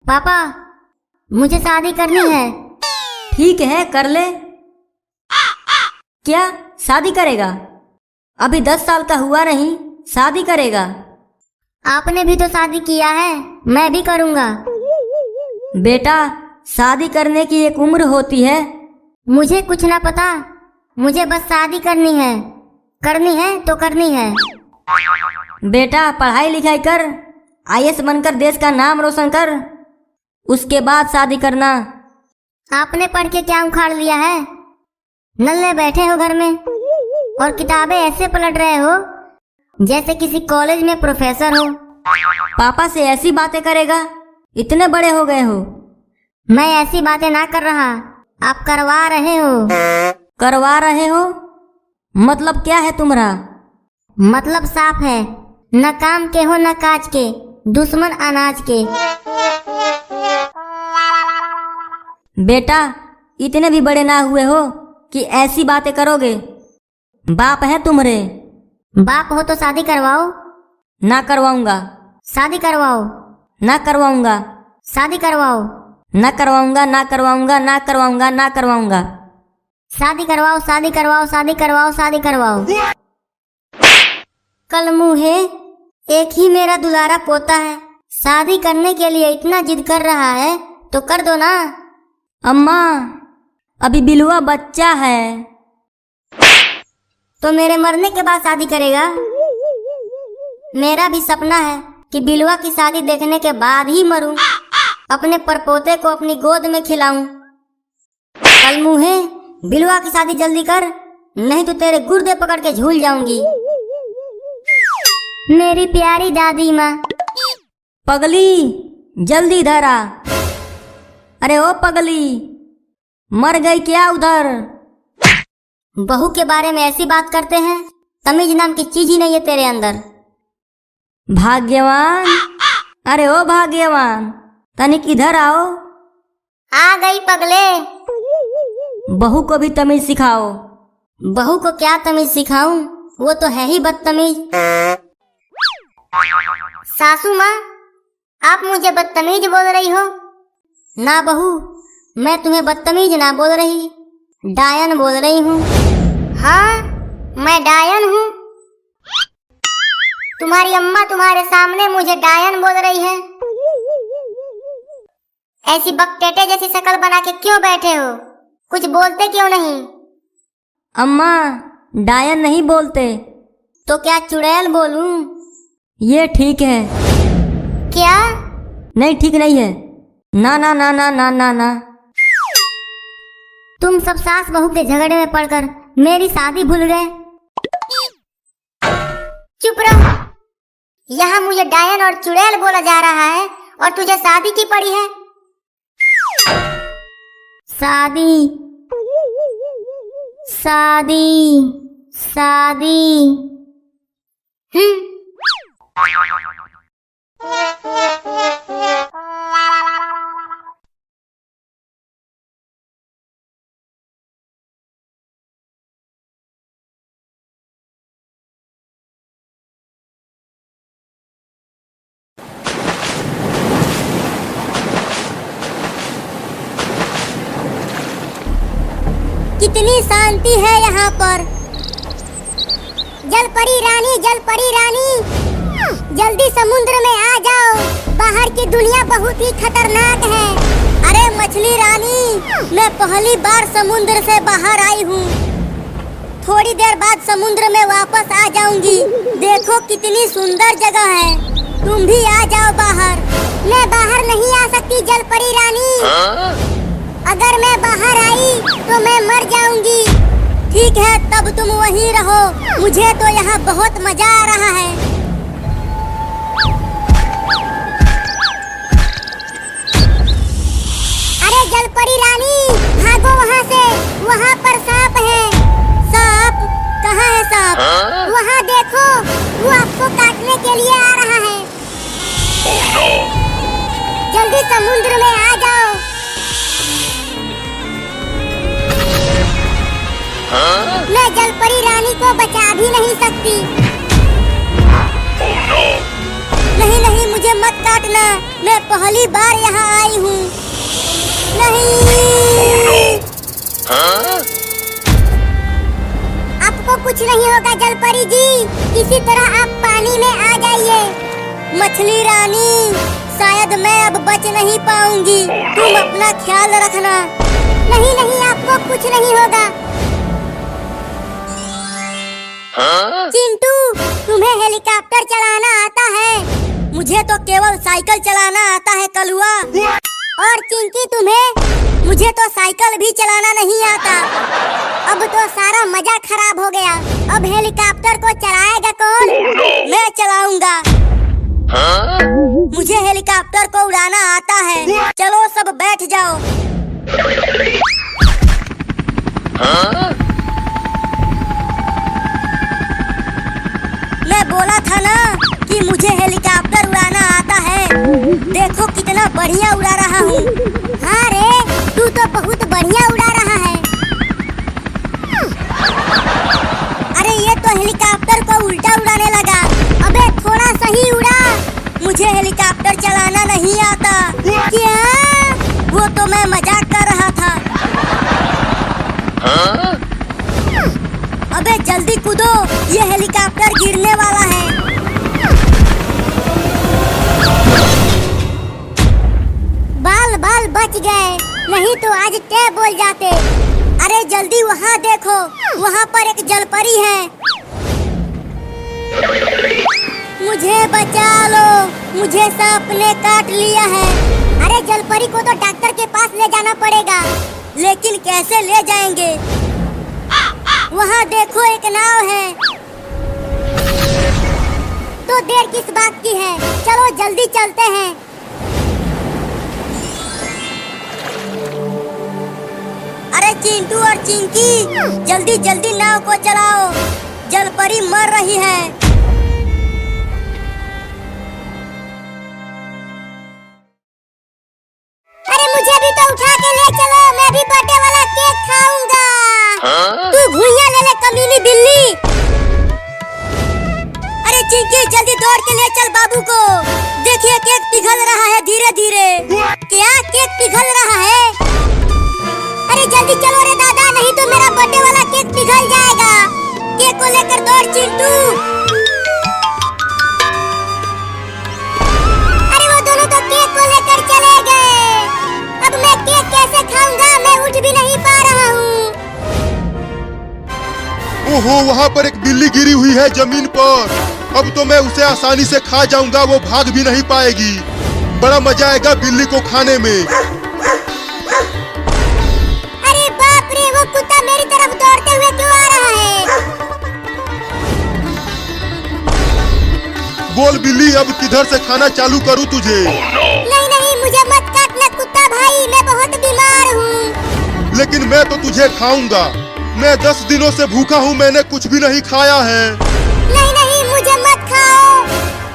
पापा, मुझे शादी करनी है। ठीक है, कर ले। क्या शादी करेगा? अभी 10 साल का हुआ नहीं, शादी करेगा? आपने भी तो शादी किया है, मैं भी करूँगा। बेटा, शादी करने की एक उम्र होती है। मुझे कुछ ना पता, मुझे बस शादी करनी है तो करनी है। बेटा, पढ़ाई लिखाई कर, IAS बनकर देश का नाम रोशन कर, उसके बाद शादी करना। आपने पढ़ के क्या उखाड़ लिया है? नल्ले बैठे हो घर में और किताबें ऐसे पलट रहे हो जैसे किसी कॉलेज में प्रोफेसर हो। पापा से ऐसी बातें करेगा? इतने बड़े हो गए हो। मैं ऐसी बातें ना कर रहा, आप करवा रहे हो। करवा रहे हो? मतलब क्या है तुम्हारा? मतलब साफ है, न काम के हो न काज के, दुश्मन अनाज के। बेटा, इतने भी बड़े ना हुए हो कि ऐसी बातें करोगे। बाप है तुम्हारे। बाप हो तो शादी करवाओ। ना करवाऊंगा। शादी करवाओ। ना करवाऊंगा। शादी करवाओ। ना करवाऊंगा, ना करवाऊंगा, ना करवाऊंगा, ना करवाऊंगा। शादी करवाओ, शादी करवाओ, शादी करवाओ, शादी करवाओ। कल मुँहे, एक ही मेरा दुलारा पोता है, शादी करने के लिए इतना जिद कर रहा है तो कर दो ना। अम्मा, अभी बिलुआ बच्चा है। तो मेरे मरने के बाद शादी करेगा? मेरा भी सपना है कि बिलुआ की शादी देखने के बाद ही मरूं, अपने परपोते को अपनी गोद में खिलाऊं। कल मुँहे, बिलुआ की शादी जल्दी कर, नहीं तो तेरे गुर्दे पकड़ के झूल जाऊंगी। मेरी प्यारी दादी माँ। पगली, जल्दी इधर आ। अरे ओ पगली, मर गई क्या उधर? बहू के बारे में ऐसी बात करते हैं, तमीज नाम की चीज ही नहीं है तेरे अंदर। भाग्यवान, अरे ओ भाग्यवान, तनिक इधर आओ। आ गई पगले। बहू को भी तमीज सिखाओ। बहू को क्या तमीज सिखाऊं, वो तो है ही बदतमीज। सासू माँ, आप मुझे बदतमीज बोल रही हो? ना बहू, मैं तुम्हें बदतमीज ना बोल रही, डायन बोल रही हूँ। हाँ, मैं डायन हूँ। तुम्हारी अम्मा तुम्हारे सामने मुझे डायन बोल रही है। ऐसी बकटेटे जैसी शक्ल बना के क्यों बैठे हो? कुछ बोलते क्यों नहीं? अम्मा, डायन नहीं बोलते। तो क्या चुड़ैल बोलूं? ये ठीक है। क्या? नहीं, ठीक नहीं है। ना ना ना ना ना ना ना। तुम सब सास बहू के झगड़े में पड़कर मेरी शादी भूल गए। चुप रहो। यहाँ मुझे डायन और चुड़ैल बोला जा रहा है और तुझे शादी की पड़ी है। शादी, शादी, शादी। कितनी शांति है यहाँ पर। जल परी रानी, जल परी रानी, जल्दी समुद्र में आ जाओ, बाहर की दुनिया बहुत ही खतरनाक है। अरे मछली रानी, मैं पहली बार समुद्र से बाहर आई हूँ, थोड़ी देर बाद समुद्र में वापस आ जाऊंगी। देखो कितनी सुंदर जगह है, तुम भी आ जाओ बाहर। मैं बाहर नहीं आ सकती जल परी रानी। अगर मैं बाहर आई तो मैं मर जाऊंगी। ठीक है, तब तुम वहीं रहो, मुझे तो यहाँ बहुत मजा आ रहा है। अरे जल परी रानी, भागो वहाँ से, वहाँ पर सांप है। सांप? कहाँ है सांप? वहाँ देखो, वो आपको काटने के लिए आ रहा है। जल्दी समुद्र में आ जाओ। मैं जल परी रानी को बचा भी नहीं सकती। नहीं नहीं, मुझे मत काटना, मैं पहली बार यहाँ आई हूँ। नहीं, आपको कुछ नहीं होगा जलपरी जी, किसी तरह आप पानी में आ जाइए। मछली रानी, शायद मैं अब बच नहीं पाऊंगी, तुम अपना ख्याल रखना। नहीं नहीं, आपको कुछ नहीं होगा। चिंटू, तुम्हें हेलीकॉप्टर चलाना आता है? मुझे तो केवल साइकिल चलाना आता है कलुआ। और चिंकी तुम्हें? मुझे तो साइकिल भी चलाना नहीं आता। अब तो सारा मजा खराब हो गया। अब हेलीकॉप्टर को चलाएगा कौन? मैं चलाऊंगा। मुझे हेलीकॉप्टर को उड़ाना आता है। चलो सब बैठ जाओ। मैं बोला था ना कि मुझे हेलीकॉप्टर उड़ाना आता है। देखो कितना बढ़िया उड़ा रहा हूँ। हाँ रे, तू तो बहुत बढ़िया उड़ा रहा है। अरे ये तो हेलीकॉप्टर को उल्टा उड़ाने लगा। अबे थोड़ा सही उड़ा। मुझे हेलीकॉप्टर चलाना नहीं आता। क्या? वो तो मैं मजाक कर रहा था। अबे जल्दी कूदो, ये हेलीकॉप्टर गिरने वाला है। बाल बाल बच गए, नहीं तो आज टे बोल जाते। अरे जल्दी वहाँ देखो, वहाँ पर एक जलपरी है। मुझे बचा लो, मुझे सांप ने काट लिया है। अरे जलपरी को तो डॉक्टर के पास ले जाना पड़ेगा, लेकिन कैसे ले जाएंगे? वहाँ देखो एक नाव है। तो देर किस बात की है, चलो जल्दी चलते हैं। अरे चिंटू और चिंकी, जल्दी जल्दी नाव को चलाओ, जलपरी मर रही है। अरे मुझे भी तो उठा के ले चलो, मैं भी बर्थडे वाला केक खाऊंगा। तू भुइयां ले ले कमीनी बिल्ली। अरे चिंकी जल्दी दौड़ के ले चल बाबू को। देखिए केक पिघल रहा है धीरे धीरे। क्या केक पिघल रहा है? अरे जल्दी चलो रे दादा, नहीं तो मेरा बर्थडे वाला केक पिघल जाएगा। केक को लेकर दौड़ चिंटू। अरे वो दोनों तो केक को लेकर चले गए। अब मैं केक कैसे खाऊंगा? मैं उठ भी नहीं पा रहा हूँ। ओहो, वहाँ पर एक बिल्ली गिरी हुई है जमीन पर। अब तो मैं उसे आसानी से खा जाऊंगा, वो भाग भी नहीं पाएगी। बड़ा मजा आएगा बिल्ली को खाने में। अरे बाप रे, वो कुत्ता मेरी तरफ दौड़ते हुए क्यों आ रहा है? बोल बिल्ली, अब किधर से खाना चालू करूँ तुझे? नहीं नहीं, मुझे मत काटना कुत्ता भाई, मैं बहुत बीमार हूँ। लेकिन मैं तो तुझे खाऊंगा। मैं 10 दिनों से भूखा हूँ, मैंने कुछ भी नहीं खाया है। नहीं नहीं, मुझे मत खाओ।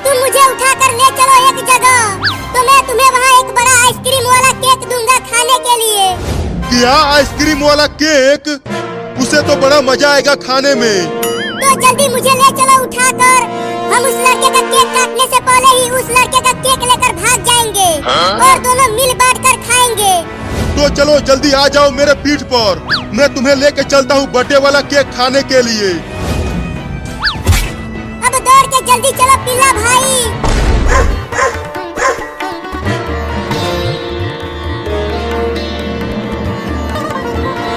तुम मुझे उठा कर ले चलो एक जगह, तो मैं तुम्हें वहाँ एक बड़ा आइसक्रीम वाला केक दूंगा खाने के लिए। क्या आइसक्रीम वाला केक? उसे तो बड़ा मजा आएगा खाने में। तो जल्दी मुझे ले चलो उठाकर। हम उस लड़के का केक काटने से पहले ही उस लड़के का केक लेकर भाग जाएंगे और दोनों मिल बांट कर खाएंगे। तो चलो जल्दी आ जाओ मेरे पीठ पर, मैं तुम्हें लेके चलता हूँ बर्थडे वाला केक खाने के लिए। अब दौड़ के जल्दी चलो पिल्ला भाई।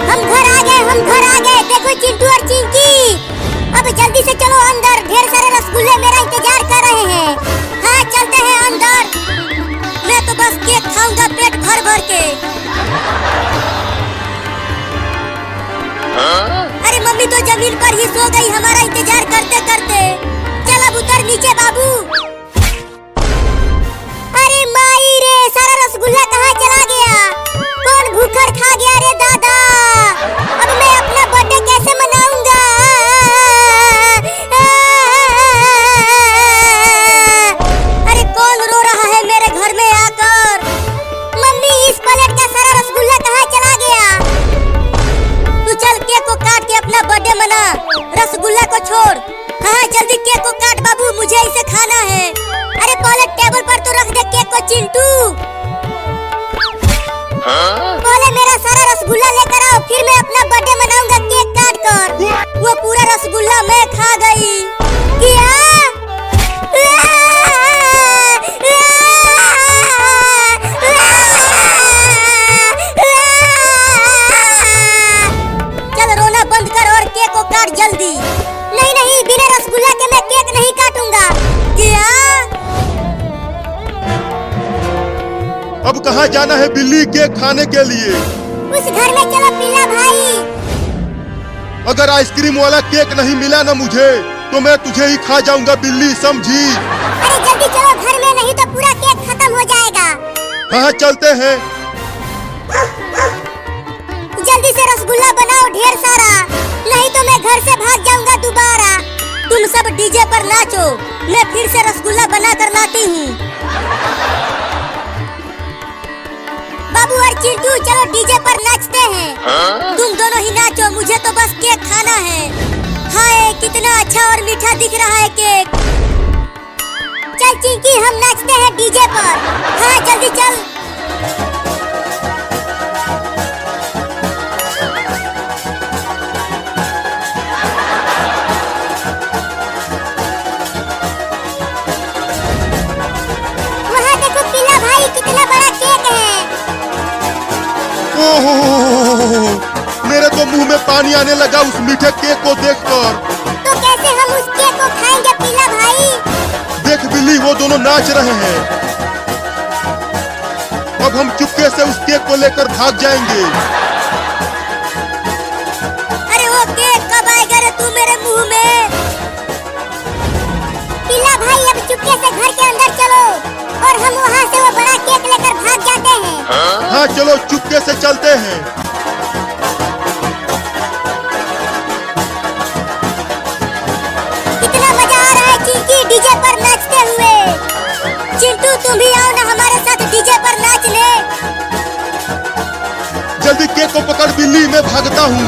हम घर आ गए, हम घर आ गए। देखो चिंटू और चिंकी, अब जल्दी से चलो अंदर, ढेर सारे रसगुल्ले मेरा इंतजार कर रहे हैं। हाँ चलते हैं अंदर। मैं तो बस केक खाऊंगा पेट भर भर के। अरे मम्मी तो जमीन पर ही सो गई हमारा इंतजार करते करते। चल अब उतर नीचे बाबू। अरे माई रे, सारा रसगुल्ला कहाँ चला गया? कौन भूखड़ खा गया रे दादा? अब मैं अपना बर्थडे कैसे मनाऊंगा? अरे कौन रो रहा है मेरे घर में आकर? मम्मी, इस प्लेट का सारा रसगुल्ला कहाँ चला गया? तू चल केक को काट के अपना बर्थडे मना, रसगुल्ला को छोड़। हाँ जल्दी केक को काट बाबू, मुझे इसे खाना है। बोले मेरा सारा रसगुल्ला लेकर आओ, फिर मैं अपना बर्थडे मनाऊंगा केक काट कर। वो पूरा रसगुल्ला मैं खा गई। क्या? चल रोना बंद कर और केक को काट जल्दी। नहीं नहीं, बिना रसगुल्ला के मैं केक नहीं काटूंगा। क्या? अब कहाँ जाना है बिल्ली केक खाने के लिए? उस घर में चलो पिल्ला भाई। अगर आइसक्रीम वाला केक नहीं मिला ना मुझे, तो मैं तुझे ही खा जाऊंगा बिल्ली, समझी? अरे जल्दी चलो घर में, नहीं तो पूरा केक खत्म हो जाएगा। हाँ चलते हैं। जल्दी से रसगुल्ला बनाओ ढेर सारा, नहीं तो मैं घर से भाग जाऊंगा दोबारा। तुम सब डीजे पर नाचो, मैं फिर से रसगुल्ला बना कर लाती हूँ। बाबू और चिंटू चलो डीजे पर नाचते हैं। तुम दोनों ही नाचो, मुझे तो बस केक खाना है। हाय कितना अच्छा और मीठा दिख रहा है केक। चल चिंकी हम नाचते हैं डीजे पर। हाँ जल्दी चल। वहाँ देखो पिल्ला भाई, कितना बड़ा केक है। ओहो, मेरे तो मुंह में पानी आने लगा उस मीठे केक को देखकर। तो कैसे हम उस केक को खाएंगे पिल्ला भाई? देख बिल्ली, वो दोनों नाच रहे हैं। अब हम चुपके से उस केक को लेकर भाग जाएंगे। अरे वो केक कब आएगा रे तू मेरे मुंह में? पिल्ला भाई अब चुपके से घर के अंदर चलो और हम वहाँ से वो बड़ा केक लेकर भाग जाते हैं। हाँ चलो चुपके से चलते हैं। कितना मजा आ रहा है चिंकी डीजे पर नाचते हुए। चिंटू तुम भी आओ ना हमारे साथ डीजे पर नाचने। जल्दी केक को पकड़ बिल्ली, मैं भागता हूँ।